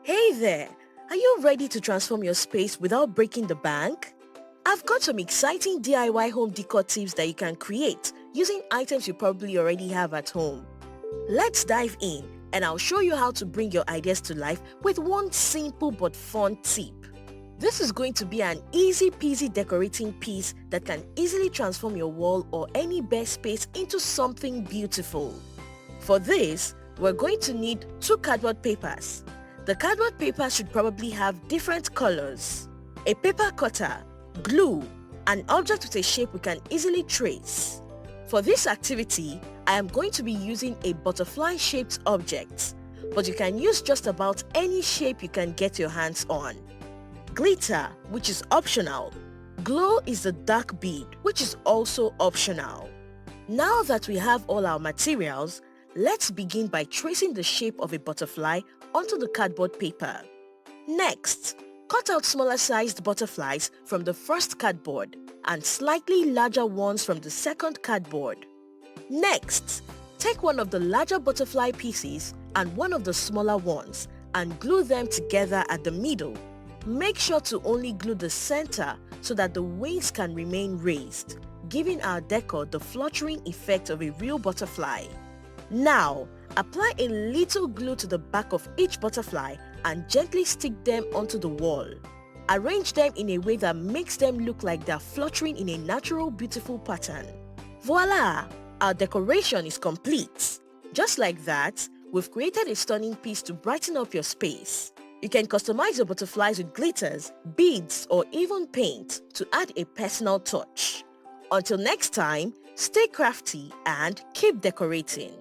Hey there! Are you ready to transform your space without breaking the bank? I've got some exciting DIY home decor tips that you can create using items you probably already have at home. Let's dive in and I'll show you how to bring your ideas to life with one simple but fun tip. This is going to be an easy peasy decorating piece that can easily transform your wall or any bare space into something beautiful. For this, we're going to need 2 cardboard papers. The cardboard paper should probably have different colors, a paper cutter, glue, an object with a shape we can easily trace. For this activity, I am going to be using a butterfly-shaped object, but you can use just about any shape you can get your hands on. Glitter, which is optional. Glow is the dark bead, which is also optional. Now that we have all our materials, let's begin by tracing the shape of a butterfly onto the cardboard paper. Next, cut out smaller sized butterflies from the first cardboard and slightly larger ones from the second cardboard. Next, take one of the larger butterfly pieces and one of the smaller ones and glue them together at the middle. Make sure to only glue the center so that the wings can remain raised, giving our decor the fluttering effect of a real butterfly. Now, apply a little glue to the back of each butterfly and gently stick them onto the wall. Arrange them in a way that makes them look like they're fluttering in a natural, beautiful pattern. Voila! Our decoration is complete. Just like that, we've created a stunning piece to brighten up your space. You can customize your butterflies with glitters, beads, or even paint to add a personal touch. Until next time, stay crafty and keep decorating.